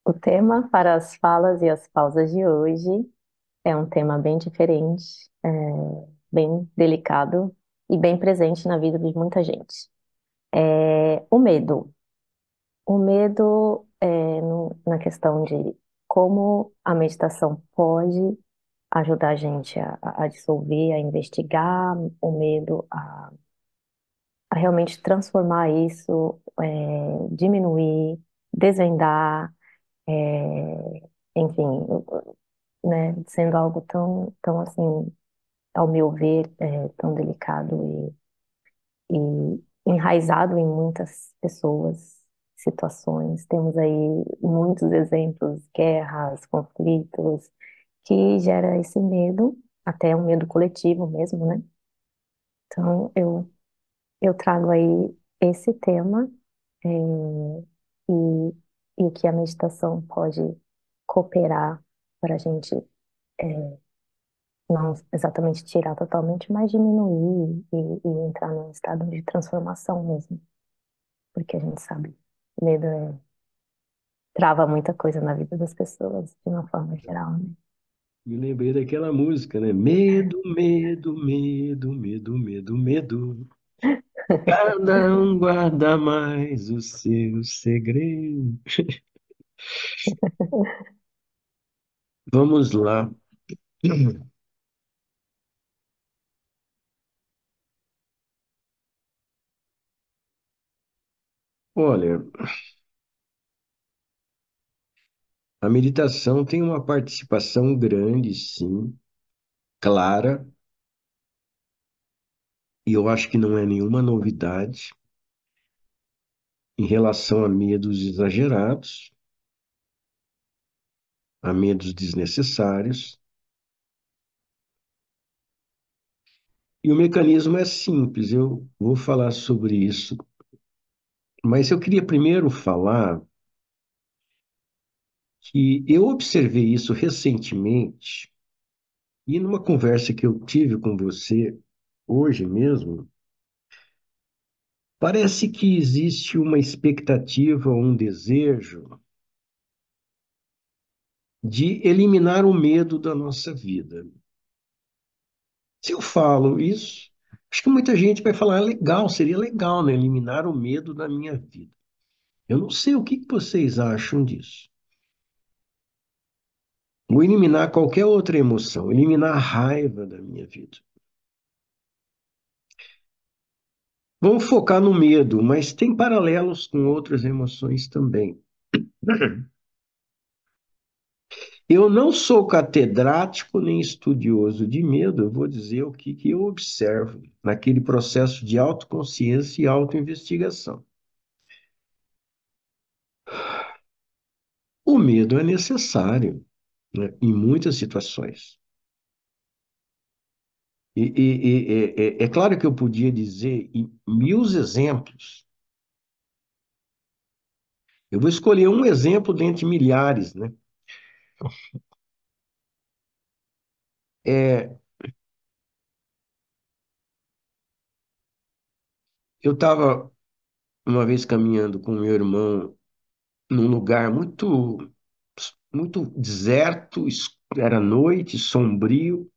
O tema para as falas e as pausas de hoje é um tema bem diferente, bem delicado e bem presente na vida de muita gente. É o medo. O medo na questão de como a meditação pode ajudar a gente a dissolver, a investigar o medo, a realmente transformar isso, diminuir, desvendar, enfim, né, sendo algo tão assim, ao meu ver, tão delicado e enraizado em muitas pessoas, situações. Temos aí muitos exemplos, guerras, conflitos, que gera esse medo, até um medo coletivo mesmo, né? Então, eu trago aí esse tema, e, e o que a meditação pode cooperar para a gente não exatamente tirar totalmente, mas diminuir e entrar num estado de transformação mesmo. Porque a gente sabe, medo trava muita coisa na vida das pessoas, de uma forma geral, né? Me lembrei daquela música, né? Medo, medo, medo, medo, medo, medo. Cada um guarda mais o seu segredo. Vamos lá. Olha, a meditação tem uma participação grande, sim, clara, e eu acho que não é nenhuma novidade em relação a medos exagerados, a medos desnecessários. E o mecanismo é simples, eu vou falar sobre isso, mas eu queria primeiro falar que eu observei isso recentemente e numa conversa que eu tive com você hoje mesmo, parece que existe uma expectativa, um desejo de eliminar o medo da nossa vida. Se eu falo isso, acho que muita gente vai falar, legal, seria legal, né, eliminar o medo da minha vida. Eu não sei o que que vocês acham disso. Ou eliminar qualquer outra emoção, eliminar a raiva da minha vida. Vamos focar no medo, mas tem paralelos com outras emoções também. Eu não sou catedrático nem estudioso de medo, eu vou dizer o que eu observo naquele processo de autoconsciência e autoinvestigação. O medo é necessário, né, em muitas situações. É claro que eu podia dizer em mil exemplos. Eu vou escolher um exemplo dentre milhares, né? É, eu estava uma vez caminhando com meu irmão num lugar muito deserto, era noite, sombrio,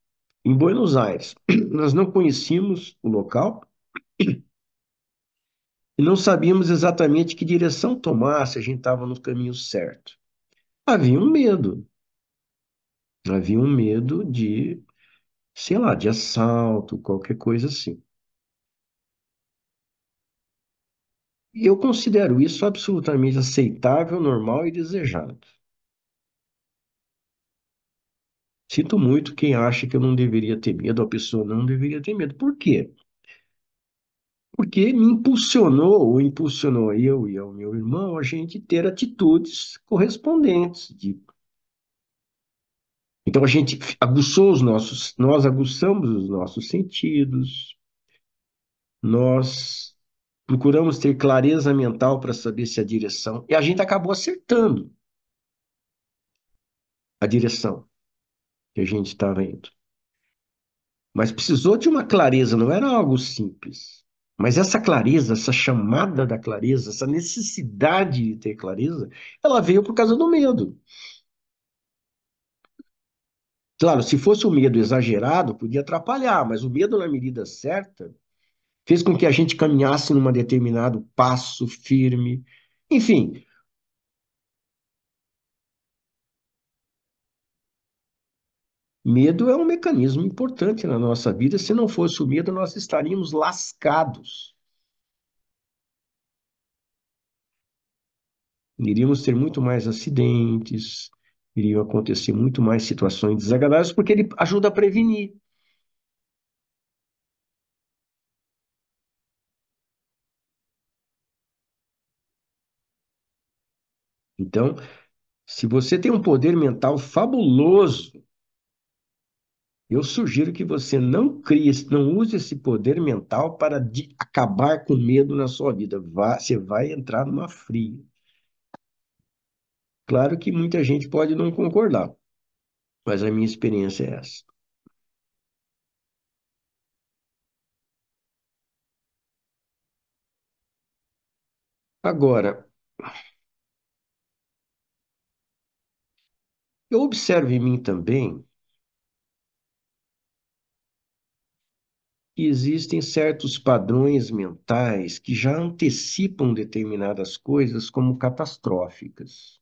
em Buenos Aires. Nós não conhecíamos o local e não sabíamos exatamente que direção tomar, se a gente estava no caminho certo. Havia um medo, havia um medo de, sei lá, de assalto, qualquer coisa assim. E eu considero isso absolutamente aceitável, normal e desejado. Sinto muito quem acha que eu não deveria ter medo, a pessoa não deveria ter medo. Por quê? Porque me impulsionou, ou impulsionou eu e ao meu irmão, a gente ter atitudes correspondentes. Então a gente aguçou nós aguçamos os nossos sentidos, nós procuramos ter clareza mental para saber se a direção, e a gente acabou acertando a direção que a gente estava indo. Mas precisou de uma clareza, não era algo simples. Mas essa clareza, essa chamada da clareza, essa necessidade de ter clareza, ela veio por causa do medo. Claro, se fosse o medo exagerado, podia atrapalhar, mas o medo na medida certa fez com que a gente caminhasse num determinado passo firme. Enfim, medo é um mecanismo importante na nossa vida. Se não fosse o medo, nós estaríamos lascados. Iríamos ter muito mais acidentes, iriam acontecer muito mais situações desagradáveis, porque ele ajuda a prevenir. Então, se você tem um poder mental fabuloso, eu sugiro que você não crie, não use esse poder mental para acabar com medo na sua vida. Você vai entrar numa fria. Claro que muita gente pode não concordar, mas a minha experiência é essa. Agora, eu observo em mim também que existem certos padrões mentais que já antecipam determinadas coisas como catastróficas,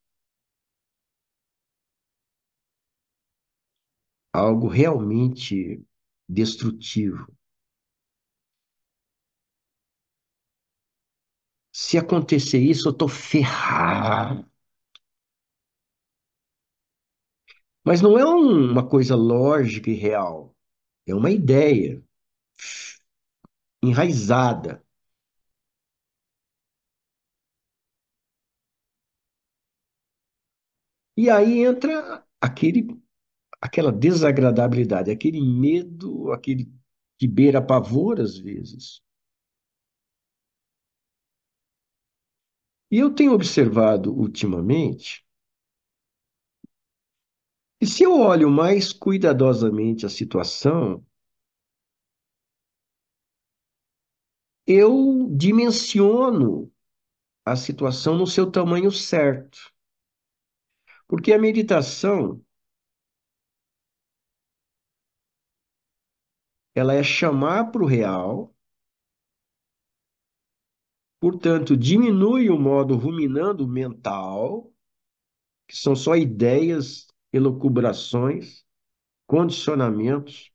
algo realmente destrutivo. Se acontecer isso, eu tô ferrado. Mas não é uma coisa lógica e real. É uma ideia enraizada. E aí entra aquela desagradabilidade, aquele medo, aquele que beira pavor às vezes. E eu tenho observado ultimamente, e se eu olho mais cuidadosamente a situação, eu dimensiono a situação no seu tamanho certo. Porque a meditação, ela é chamar para o real, portanto, diminui o modo ruminando mental, que são só ideias, elucubrações, condicionamentos,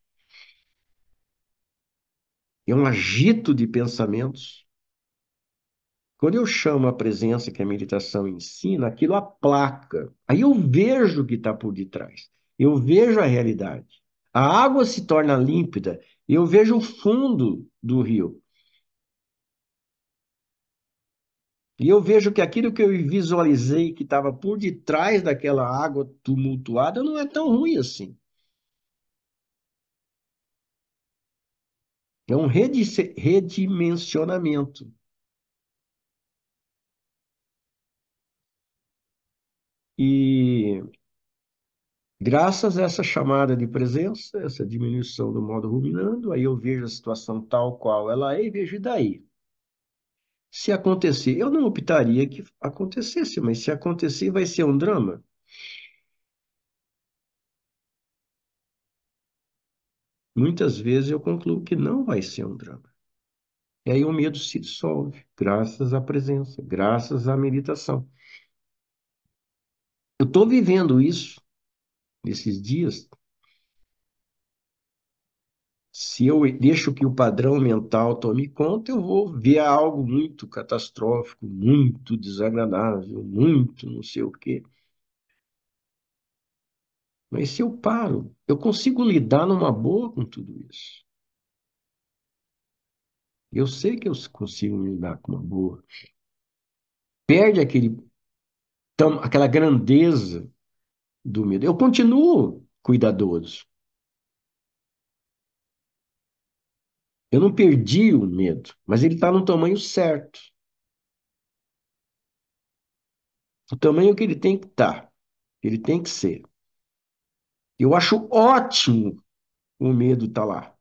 é um agito de pensamentos. Quando eu chamo a presença que a meditação ensina, aquilo aplaca. Aí eu vejo o que está por detrás. Eu vejo a realidade. A água se torna límpida. Eu vejo o fundo do rio. E eu vejo que aquilo que eu visualizei que estava por detrás daquela água tumultuada não é tão ruim assim. É um redimensionamento. E graças a essa chamada de presença, essa diminuição do modo ruminando, aí eu vejo a situação tal qual ela é e vejo e daí. Se acontecer, eu não optaria que acontecesse, mas se acontecer, vai ser um drama. Muitas vezes eu concluo que não vai ser um drama. E aí o medo se dissolve, graças à presença, graças à meditação. Eu estou vivendo isso nesses dias. Se eu deixo que o padrão mental tome conta, eu vou ver algo muito catastrófico, muito desagradável, muito não sei o quê. Mas se eu paro, eu consigo lidar numa boa com tudo isso. Eu sei que eu consigo lidar com uma boa. Perde aquela grandeza do medo. Eu continuo cuidadoso. Eu não perdi o medo, mas ele está no tamanho certo. O tamanho que ele tem que estar, ele tem que ser. Eu acho ótimo o medo estar lá.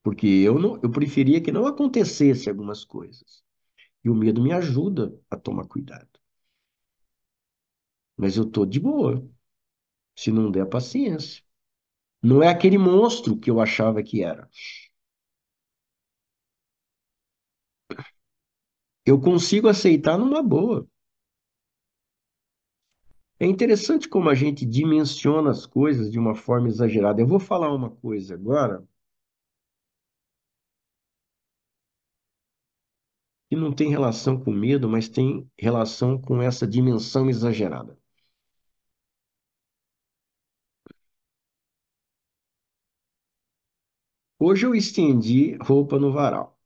porque eu preferia que não acontecesse algumas coisas. E o medo me ajuda a tomar cuidado. Mas eu tô de boa, se não der paciência. Não é aquele monstro que eu achava que era. Eu consigo aceitar numa boa. É interessante como a gente dimensiona as coisas de uma forma exagerada. Eu vou falar uma coisa agora que não tem relação com medo, mas tem relação com essa dimensão exagerada. Hoje eu estendi roupa no varal.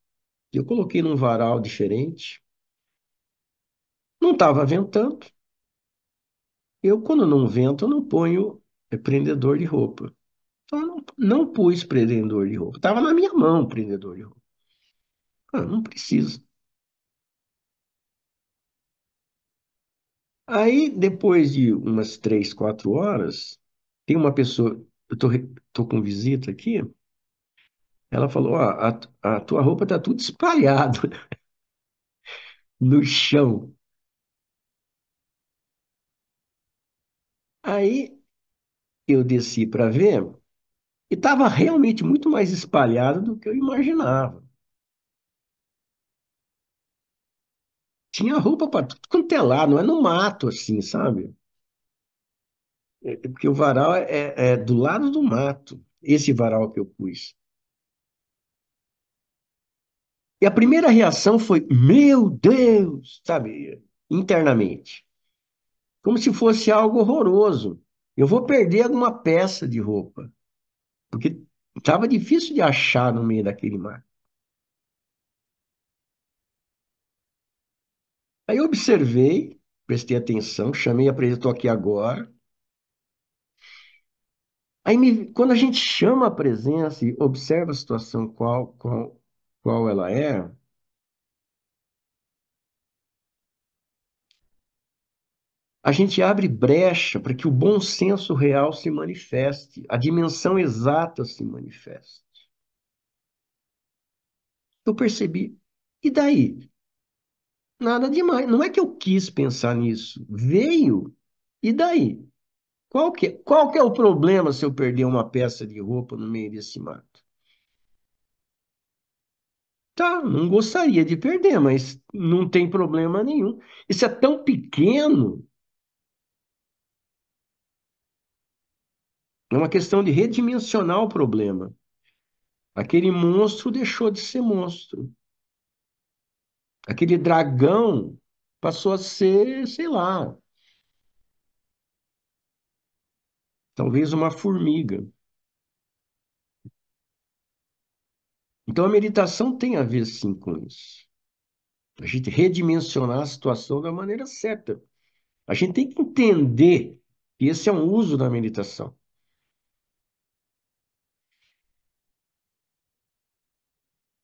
Eu coloquei num varal diferente. Não estava ventando. Eu, quando não vento, eu não ponho prendedor de roupa. Então, eu não pus prendedor de roupa. Estava na minha mão o prendedor de roupa. Ah, não precisa. Aí, depois de umas 3, 4 horas, tem uma pessoa, tô com visita aqui, ela falou, ó, a tua roupa tá tudo espalhado no chão. Aí, eu desci para ver e estava realmente muito mais espalhado do que eu imaginava. Tinha roupa para tudo quanto é lado, não é no mato, assim, sabe? Porque o varal é do lado do mato, esse varal que eu pus. E a primeira reação foi, meu Deus, sabe, internamente. Como se fosse algo horroroso. Eu vou perder alguma peça de roupa, porque estava difícil de achar no meio daquele mar. Aí eu observei, prestei atenção, chamei a presença, estou aqui agora. Quando a gente chama a presença e observa a situação qual ela é, a gente abre brecha para que o bom senso real se manifeste, a dimensão exata se manifeste. Eu percebi. E daí? Nada demais. Não é que eu quis pensar nisso. Veio. E daí? Qual que é o problema se eu perder uma peça de roupa no meio desse mato? Tá, não gostaria de perder, mas não tem problema nenhum. Isso é tão pequeno, é uma questão de redimensionar o problema. Aquele monstro deixou de ser monstro. Aquele dragão passou a ser, sei lá, talvez uma formiga. Então a meditação tem a ver sim com isso. A gente redimensionar a situação da maneira certa. A gente tem que entender que esse é um uso da meditação.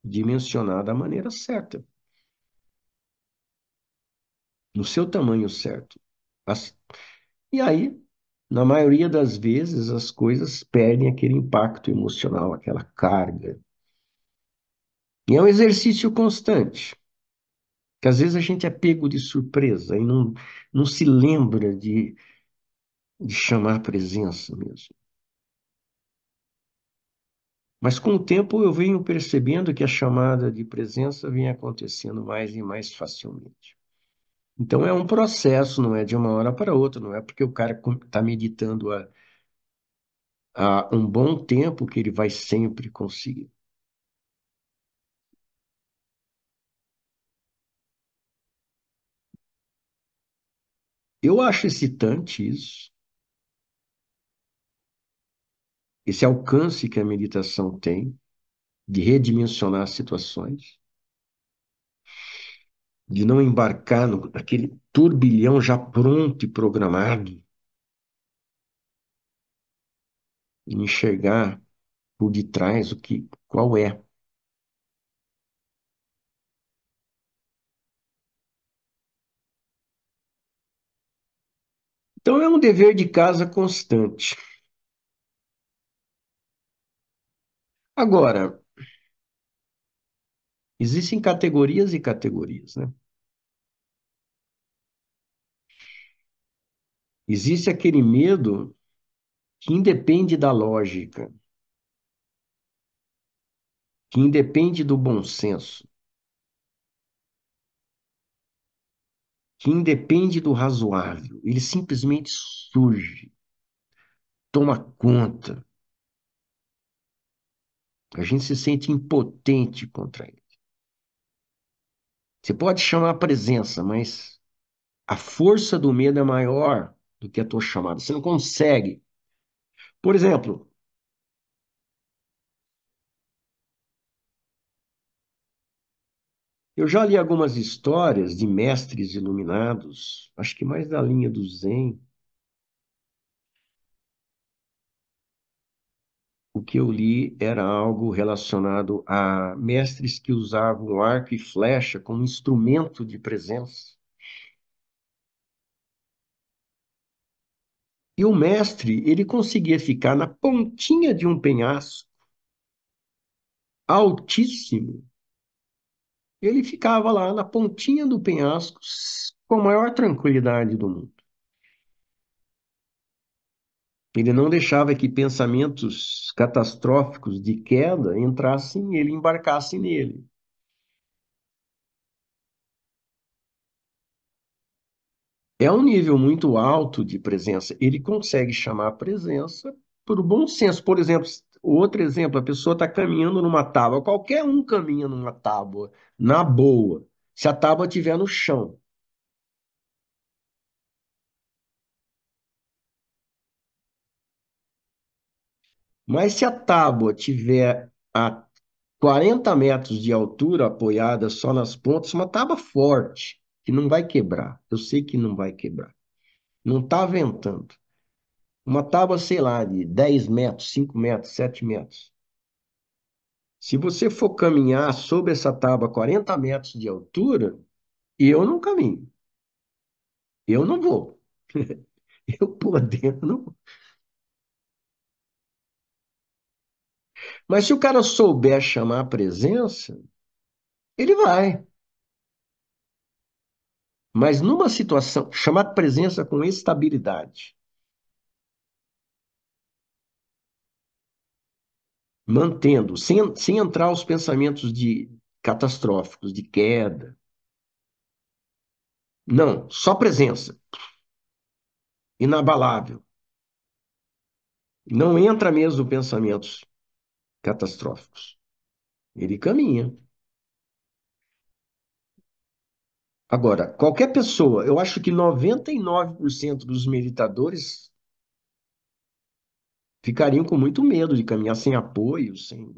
Dimensionar da maneira certa, no seu tamanho certo. As- E aí, na maioria das vezes, as coisas perdem aquele impacto emocional, aquela carga. E é um exercício constante, que às vezes a gente é pego de surpresa e não se lembra de chamar a presença mesmo. Mas com o tempo eu venho percebendo que a chamada de presença vem acontecendo mais e mais facilmente. Então é um processo, não é de uma hora para outra, não é porque o cara está meditando há um bom tempo que ele vai sempre conseguir. Eu acho excitante isso, esse alcance que a meditação tem de redimensionar situações, de não embarcar naquele turbilhão já pronto e programado, e enxergar por detrás qual é. Então é um dever de casa constante. Agora, Existem categorias e categorias, né? Existe aquele medo que independe da lógica, que independe do bom senso, que independe do razoável. Ele simplesmente surge, toma conta. A gente se sente impotente contra ele. Você pode chamar a presença, mas a força do medo é maior do que a tua chamada. Você não consegue. Por exemplo, eu já li algumas histórias de mestres iluminados, acho que mais da linha do Zen. O que eu li era algo relacionado a mestres que usavam arco e flecha como instrumento de presença. E o mestre, ele conseguia ficar na pontinha de um penhasco altíssimo. Ele ficava lá na pontinha do penhasco com a maior tranquilidade do mundo. Ele não deixava que pensamentos catastróficos de queda entrassem e ele embarcasse nele. É um nível muito alto de presença. Ele consegue chamar a presença por bom senso. Por exemplo, outro exemplo, a pessoa está caminhando numa tábua. Qualquer um caminha numa tábua, na boa, se a tábua estiver no chão. Mas se a tábua tiver a 40 metros de altura, apoiada só nas pontas, uma tábua forte, que não vai quebrar. Eu sei que não vai quebrar. Não está ventando. Uma tábua, sei lá, de 10 metros, 5 metros, 7 metros. Se você for caminhar sobre essa tábua a 40 metros de altura, eu não caminho. Eu não vou. Eu podendo, não vou. Mas se o cara souber chamar a presença, ele vai. Mas numa situação, chamar a presença com estabilidade, mantendo, sem entrar os pensamentos de catastróficos, de queda. Não, só presença, inabalável. Não entra mesmo pensamentos catastróficos. Ele caminha. Agora, qualquer pessoa, eu acho que 99% dos meditadores ficariam com muito medo de caminhar sem apoio, sem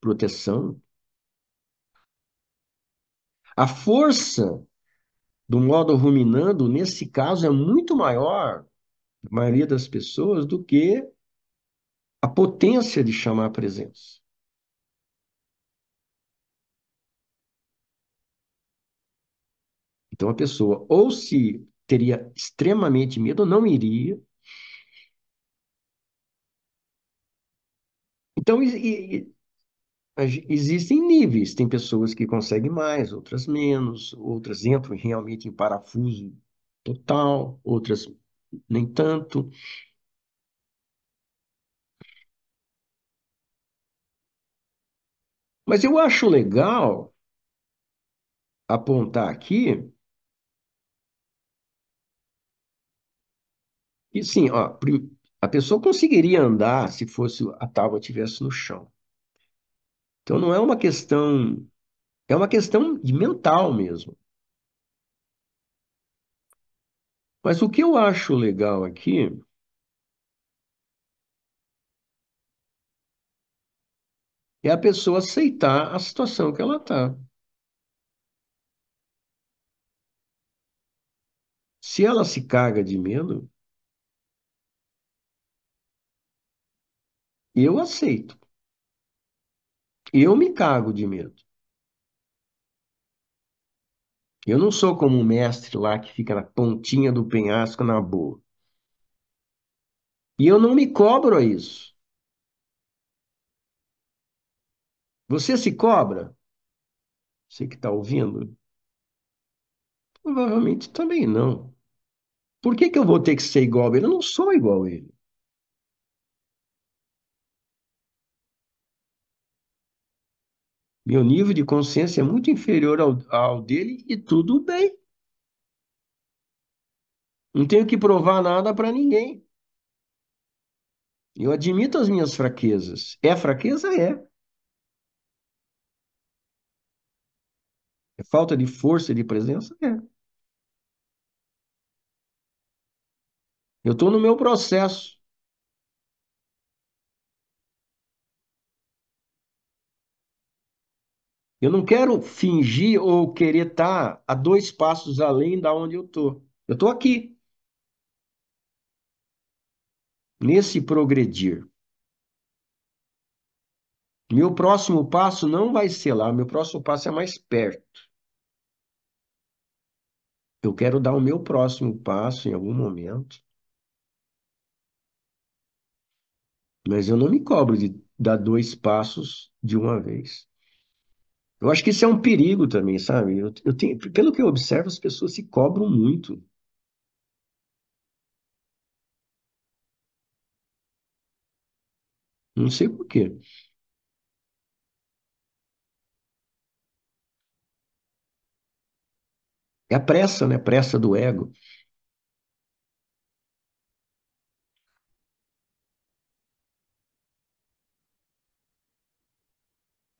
proteção. A força do modo ruminando, nesse caso, é muito maior, a maioria das pessoas, do que a potência de chamar a presença. Então, a pessoa ou se teria extremamente medo ou não iria. Então, existem níveis. Tem pessoas que conseguem mais, outras menos, outras entram realmente em parafuso total, outras nem tanto. Mas eu acho legal apontar aqui que, sim, ó, a pessoa conseguiria andar se fosse a tábua estivesse no chão. Então, não é uma questão, é uma questão de mental mesmo. Mas o que eu acho legal aqui é a pessoa aceitar a situação que ela está. Se ela se caga de medo, eu aceito. Eu me cago de medo. Eu não sou como um mestre lá que fica na pontinha do penhasco na boa. E eu não me cobro a isso. Você se cobra? Você que está ouvindo, provavelmente também não. Por que que eu vou ter que ser igual a ele? Eu não sou igual a ele. Meu nível de consciência é muito inferior ao dele e tudo bem. Não tenho que provar nada para ninguém. Eu admito as minhas fraquezas. É fraqueza? É. É falta de força e de presença? É. Eu estou no meu processo. Eu não quero fingir ou querer estar a 2 passos além da onde eu estou. Eu estou aqui, nesse progredir. Meu próximo passo não vai ser lá, meu próximo passo é mais perto. Eu quero dar o meu próximo passo em algum momento, mas eu não me cobro de dar 2 passos de uma vez. Eu acho que isso é um perigo também, sabe? Pelo que eu observo, as pessoas se cobram muito. Não sei por quê. É a pressa, né? Pressa do ego.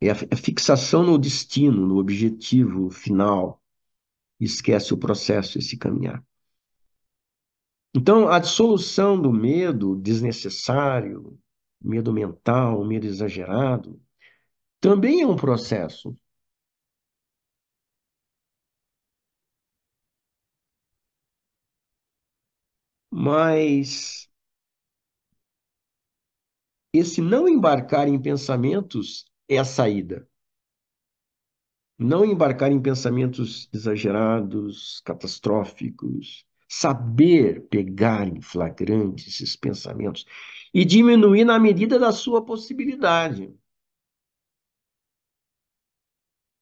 É a fixação no destino, no objetivo final. Esquece o processo, esse caminhar. Então, a dissolução do medo desnecessário, medo mental, medo exagerado, também é um processo, mas esse não embarcar em pensamentos é a saída. Não embarcar em pensamentos exagerados, catastróficos, saber pegar em flagrante esses pensamentos e diminuir na medida da sua possibilidade.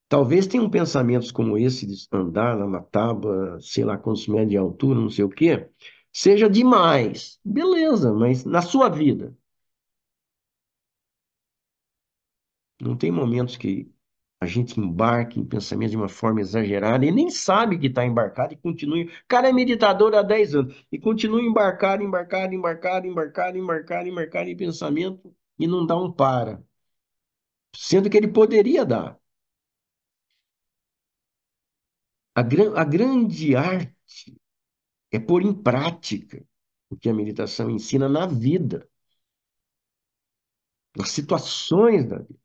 Talvez tenham pensamentos como esse de andar na tábua, sei lá quantos metros de altura, não sei o quê, seja demais. Beleza, mas na sua vida, não tem momentos que a gente embarque em pensamentos de uma forma exagerada e nem sabe que está embarcado e continua. O cara é meditador há 10 anos e continua embarcado, embarcado, embarcado, embarcado, embarcado, embarcado em pensamento e não dá um para. Sendo que ele poderia dar. A grande arte é pôr em prática o que a meditação ensina na vida, nas situações da vida.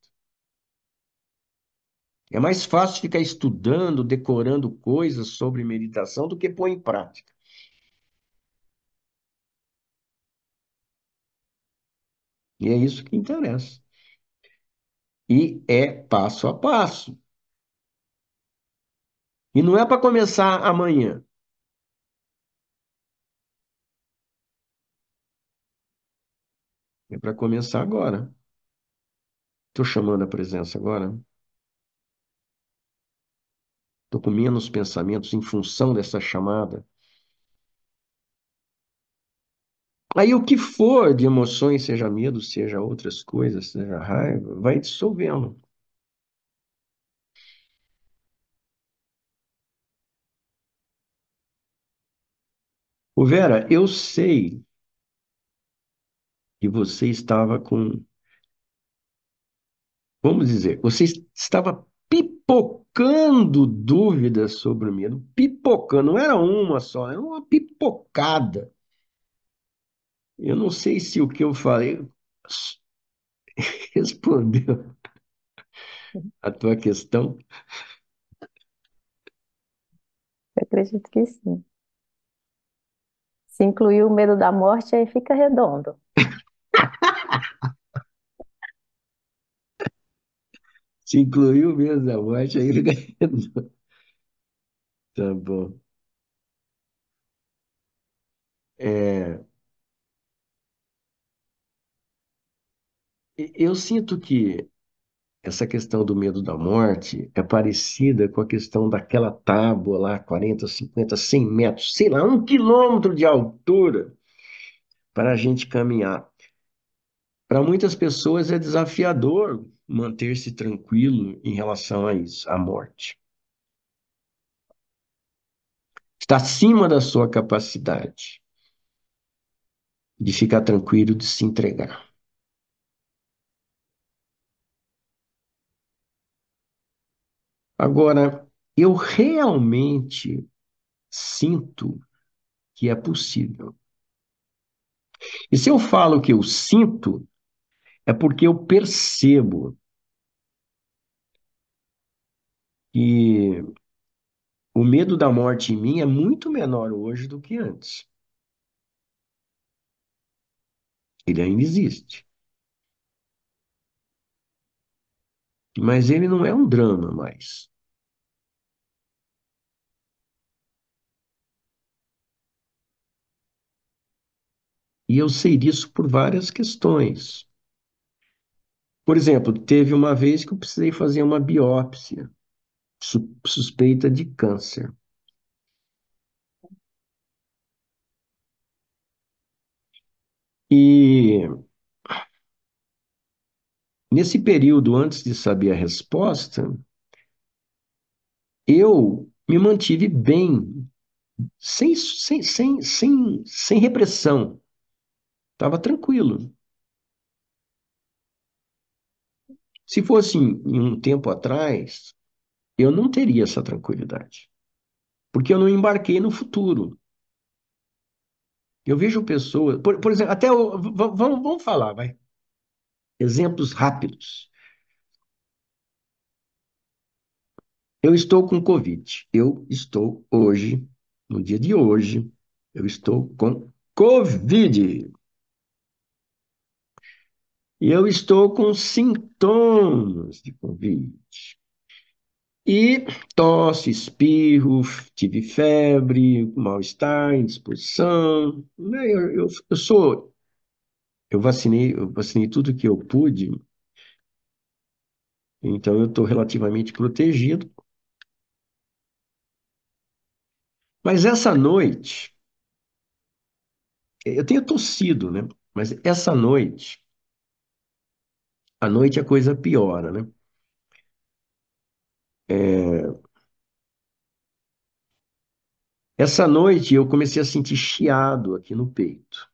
É mais fácil ficar estudando, decorando coisas sobre meditação do que pôr em prática. E é isso que interessa. E é passo a passo. E não é para começar amanhã, é para começar agora. Estou chamando a presença agora. Estou com menos pensamentos em função dessa chamada. Aí o que for de emoções, seja medo, seja outras coisas, seja raiva, vai dissolvendo. Ô Vera, eu sei que você estava com, vamos dizer, você estava pipocando dúvidas sobre o medo, pipocando, não era uma só, era uma pipocada. Eu não sei se o que eu falei respondeu a tua questão. Eu acredito que sim. Se incluir o medo da morte, aí fica redondo. Se incluiu mesmo a morte, aí fica. Tá bom. É, eu sinto que essa questão do medo da morte é parecida com a questão daquela tábua lá, 40, 50, 100 metros, sei lá, 1 quilômetro de altura para a gente caminhar. Para muitas pessoas é desafiador manter-se tranquilo em relação a isso, à morte. Está acima da sua capacidade de ficar tranquilo, de se entregar. Agora, eu realmente sinto que é possível. E se eu falo que eu sinto, é porque eu percebo que o medo da morte em mim é muito menor hoje do que antes. Ele ainda existe, mas ele não é um drama mais. E eu sei disso por várias questões. Por exemplo, teve uma vez que eu precisei fazer uma biópsia suspeita de câncer. E nesse período, antes de saber a resposta, eu me mantive bem, sem repressão. Estava tranquilo. Se fosse em um tempo atrás, eu não teria essa tranquilidade, porque eu não embarquei no futuro. Eu vejo pessoas, por exemplo, vamos falar, vai. Exemplos rápidos. Eu estou com Covid. Eu estou hoje, no dia de hoje, eu estou com Covid. E eu estou com sintomas de Covid. E tosse, espirro, tive febre, mal-estar, indisposição. Né? Eu vacinei tudo que eu pude, então eu estou relativamente protegido. Mas essa noite, eu tenho tossido, né? Mas essa noite, à noite a coisa piora, né? É, essa noite eu comecei a sentir chiado aqui no peito.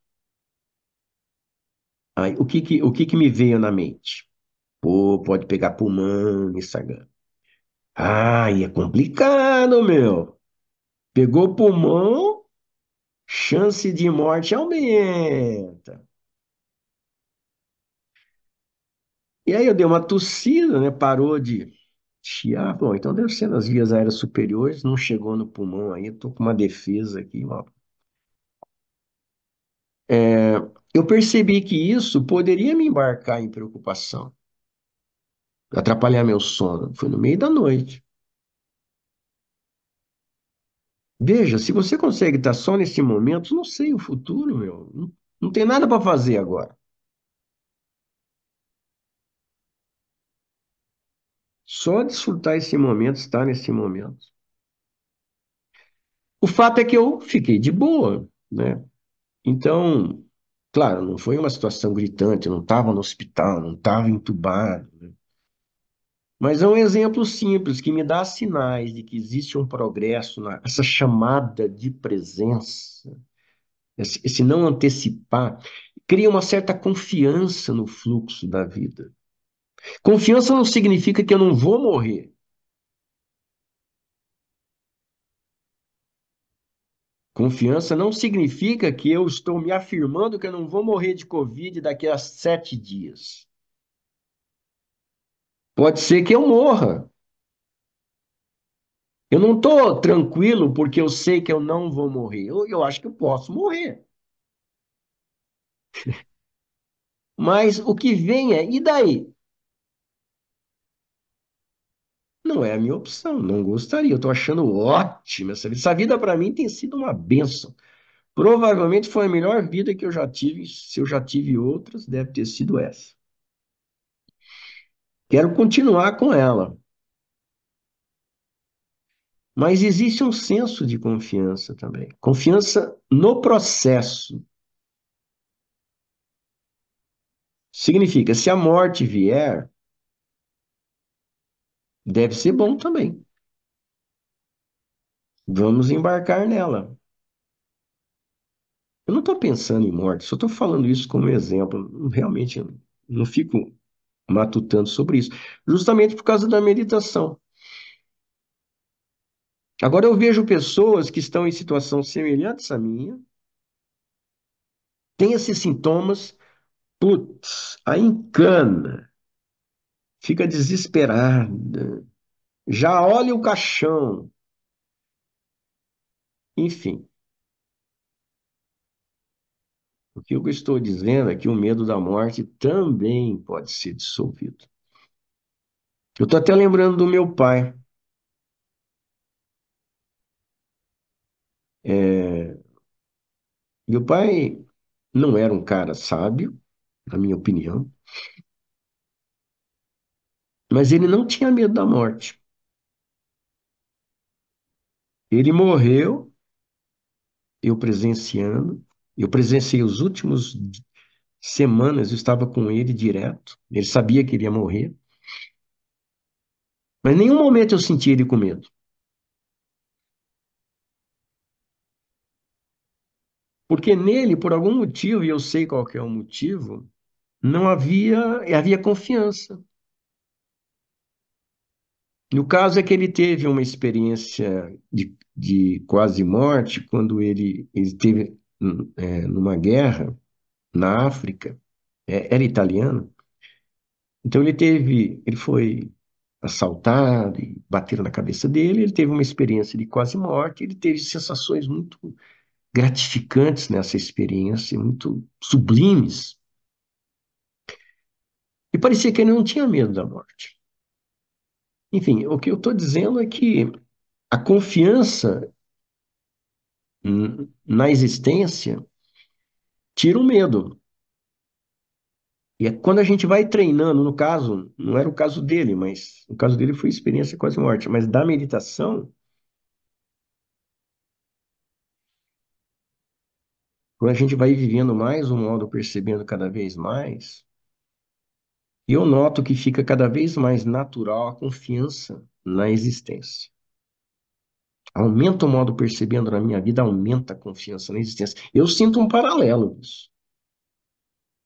Aí, o que que me veio na mente? Pô, pode pegar pulmão, Instagram. Ai, é complicado, meu. Pegou pulmão, chance de morte aumenta. E aí eu dei uma tossida, né? Parou de chiar. Bom, então deve ser nas vias aéreas superiores, não chegou no pulmão aí, tô com uma defesa aqui, ó. É, eu percebi que isso poderia me embarcar em preocupação, atrapalhar meu sono. Foi no meio da noite. Veja, se você consegue estar só nesse momento, não sei o futuro, meu. Não tem nada para fazer agora. Só desfrutar esse momento, estar nesse momento. O fato é que eu fiquei de boa, né? Então, claro, não foi uma situação gritante, eu não estava no hospital, não estava entubado, né? Mas é um exemplo simples que me dá sinais de que existe um progresso, essa chamada de presença, esse não antecipar, cria uma certa confiança no fluxo da vida. Confiança não significa que eu não vou morrer. Confiança não significa que eu estou me afirmando que eu não vou morrer de Covid daqui a 7 dias. Pode ser que eu morra. Eu não estou tranquilo porque eu sei que eu não vou morrer. Eu acho que eu posso morrer. Mas o que vem é, e daí? Não é a minha opção, não gostaria. Eu estou achando ótima essa vida. Essa vida para mim tem sido uma bênção. Provavelmente foi a melhor vida que eu já tive. Se eu já tive outras, deve ter sido essa. Quero continuar com ela. Mas existe um senso de confiança também. Confiança no processo. Significa, se a morte vier, deve ser bom também. Vamos embarcar nela. Eu não estou pensando em morte, só estou falando isso como exemplo. Realmente, eu não fico matutando sobre isso. Justamente por causa da meditação. Agora eu vejo pessoas que estão em situação semelhantes à minha, têm esses sintomas, putz, aí encana, fica desesperada, já olha o caixão, enfim. O que eu estou dizendo é que o medo da morte também pode ser dissolvido. Eu estou até lembrando do meu pai. É, meu pai não era um cara sábio, na minha opinião, mas ele não tinha medo da morte. Ele morreu, eu presenciando, eu presenciei os últimos semanas, eu estava com ele direto, ele sabia que ele ia morrer, mas em nenhum momento eu senti ele com medo. Porque nele, por algum motivo, e eu sei qual que é o motivo, não havia confiança. No caso é que ele teve uma experiência de quase morte quando ele esteve numa guerra na África, era italiano, então ele foi assaltado e bateram na cabeça dele, ele teve uma experiência de quase morte, ele teve sensações muito gratificantes nessa experiência, muito sublimes, e parecia que ele não tinha medo da morte. Enfim, o que eu estou dizendo é que a confiança na existência tira o medo. E é quando a gente vai treinando, no caso, não era o caso dele, mas o caso dele foi experiência quase morte, mas da meditação, quando a gente vai vivendo mais o modo, percebendo cada vez mais, eu noto que fica cada vez mais natural a confiança na existência. Aumenta o modo percebendo na minha vida, aumenta a confiança na existência. Eu sinto um paralelo disso.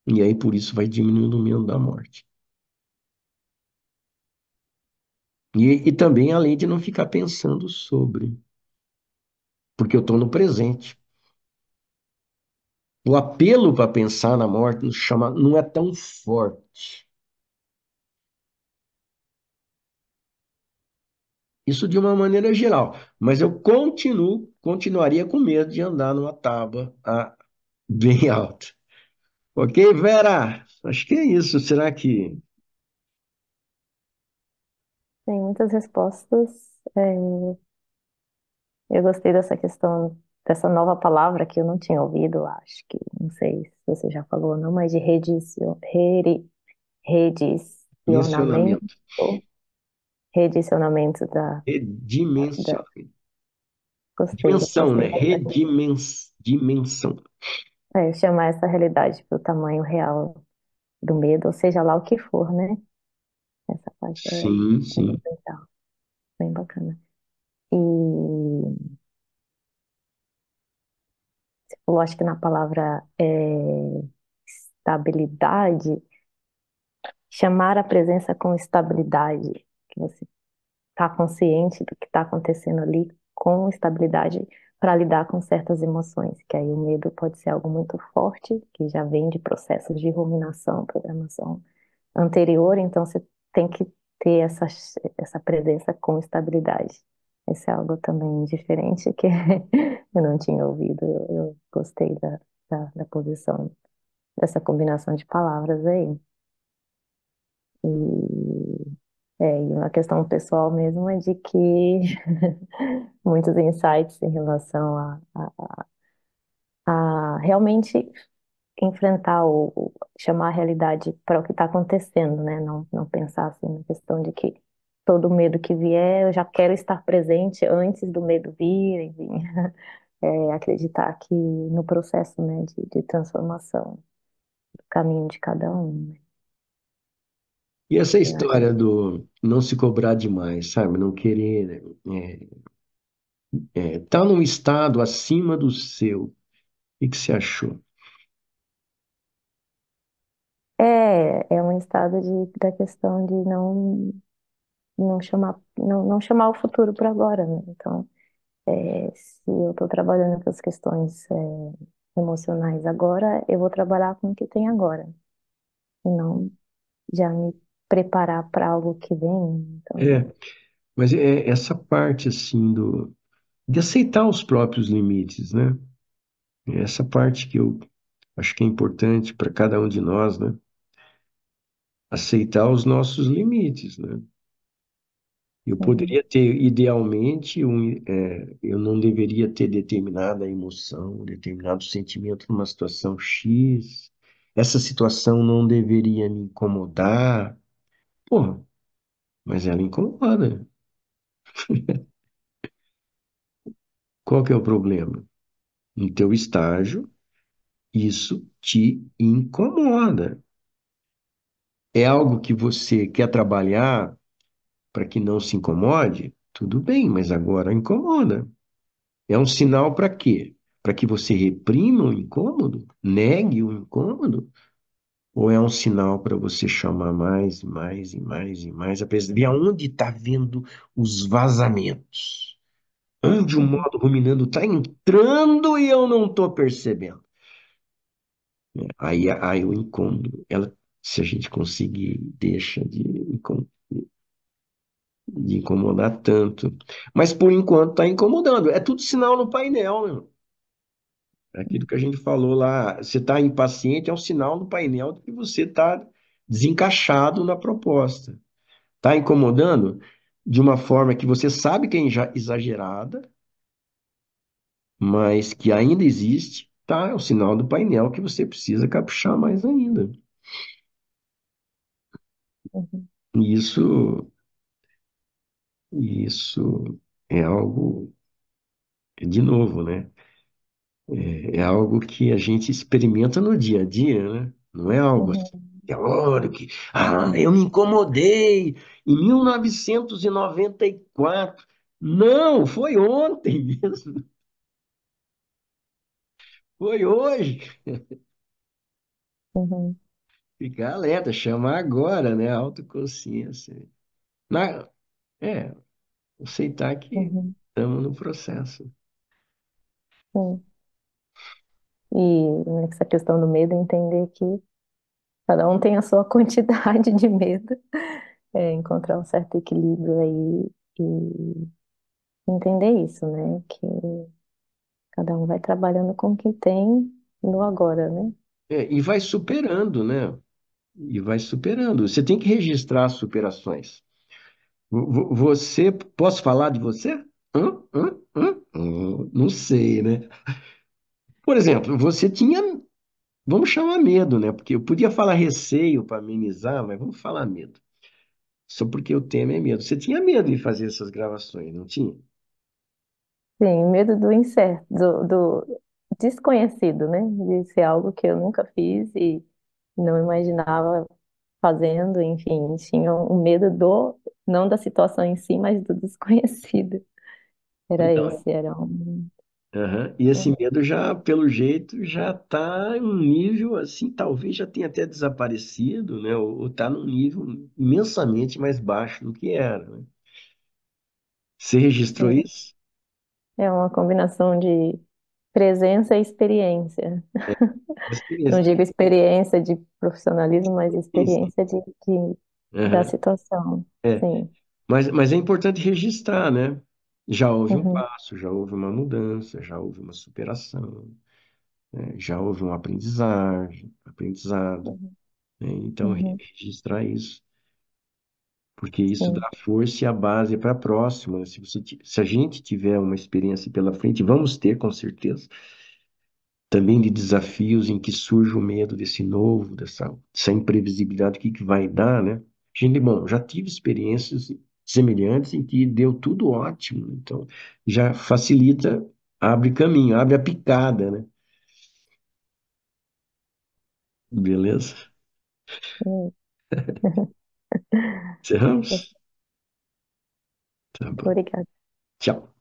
E aí, por isso, vai diminuindo o medo da morte. E também, além de não ficar pensando sobre, porque eu estou no presente. O apelo para pensar na morte não é tão forte. Isso de uma maneira geral. Mas eu continuaria com medo de andar numa tábua bem alta. Ok, Vera? Acho que é isso. Será que Tem muitas respostas. É, eu gostei dessa questão, dessa nova palavra que eu não tinha ouvido, acho que, não sei se você já falou ou não, mas de redicionamento, mencionamento? redicionamento da Redimensionamento. Dimensão, né? gostei dessa questão. Dimensão. É, chamar essa realidade para o tamanho real do medo, ou seja lá o que for, né? Essa parte Sim, é sim. muito legal, bem bacana. E você falou, acho que na palavra estabilidade, chamar a presença com estabilidade, que você está consciente do que está acontecendo ali com estabilidade para lidar com certas emoções, que aí o medo pode ser algo muito forte, que já vem de processos de ruminação, programação anterior, então você tem que ter essa presença com estabilidade. Esse é algo também diferente que eu não tinha ouvido. Eu gostei da posição, dessa combinação de palavras aí. E uma questão pessoal mesmo é de que muitos insights em relação a realmente enfrentar chamar a realidade para o que está acontecendo, né? Não pensar assim na questão de que todo medo que vier, eu já quero estar presente antes do medo vir, enfim. Acreditar que no processo, né, de transformação, do caminho de cada um, né? E essa Eu acho. história do não se cobrar demais, sabe? Não querer, tá num estado acima do seu. O que que você achou? É um estado da questão de não chamar o futuro para agora, né? Então, se eu estou trabalhando com as questões, emocionais agora, eu vou trabalhar com o que tem agora, e não já me preparar para algo que vem. Então, É, mas é essa parte assim de aceitar os próprios limites, né? É essa parte que eu acho que é importante para cada um de nós, né? Aceitar os nossos limites, né? Eu uhum, poderia ter, idealmente, eu não deveria ter determinada emoção, determinado sentimento numa situação X. Essa situação não deveria me incomodar. Porra, mas ela incomoda. Qual que é o problema? No teu estágio, isso te incomoda. É algo que você quer trabalhar para que não se incomode? Tudo bem, mas agora incomoda. É um sinal para quê? Para que você reprima o incômodo? Negue o incômodo? Ou é um sinal para você chamar mais, e mais e mais e mais a presença? E aonde está vendo os vazamentos? Onde o uhum, modo ruminando está entrando e eu não estou percebendo? Aí o incômodo, se a gente conseguir, deixa de incomodar tanto. Mas por enquanto está incomodando. É tudo sinal no painel, né? Aquilo que a gente falou lá, você está impaciente, é um sinal no painel de que você está desencaixado na proposta. Está incomodando de uma forma que você sabe que é exagerada, mas que ainda existe, tá? É o sinal do painel que você precisa caprichar mais ainda. uhum, E isso é algo, de novo, né? É algo que a gente experimenta no dia a dia, né? Não é algo assim, uhum, teórico, eu me incomodei em 1994. Não, foi ontem mesmo, foi hoje. uhum, Ficar alerta, chamar agora, né? Autoconsciência. Na, é, aceitar que uhum, estamos no processo. sim. E nessa questão do medo, entender que cada um tem a sua quantidade de medo, encontrar um certo equilíbrio aí e entender isso, né? Que cada um vai trabalhando com o que tem no agora, né? E vai superando, né? E vai superando. Você tem que registrar as superações. Você, posso falar de você? Não sei, né? Por exemplo, você tinha, vamos chamar medo, né? Porque eu podia falar receio para amenizar, mas vamos falar medo. Só porque o tema é medo. Você tinha medo de fazer essas gravações, não tinha? Sim, medo do incerto, do desconhecido, né? De ser algo que eu nunca fiz e não imaginava fazendo, enfim, tinha um medo não da situação em si, mas do desconhecido. Era Então, esse, era um. aham. E esse medo já, pelo jeito, já está em um nível assim, talvez já tenha até desaparecido, né? Ou está num nível imensamente mais baixo do que era, né? Você registrou isso? É uma combinação de presença e experiência. Não Experiência. digo experiência de profissionalismo, mas Sim, sim. experiência da Aham. situação. É. Sim. Mas é importante registrar, né? Já houve um Uhum, passo, já houve uma mudança, já houve uma superação, né? Já houve um aprendizado, uhum, né? Então, uhum, registrar isso, porque isso sim. dá força e a base para a próxima, né? Se a gente tiver uma experiência pela frente, vamos ter, com certeza, também de desafios em que surge o medo desse novo, dessa imprevisibilidade, o que que vai dar, né? Gente, bom, já tive experiências semelhantes em que deu tudo ótimo, então já facilita, abre caminho, abre a picada, né? Beleza? Hum. Encerramos? Tá bom. Obrigada. Tchau.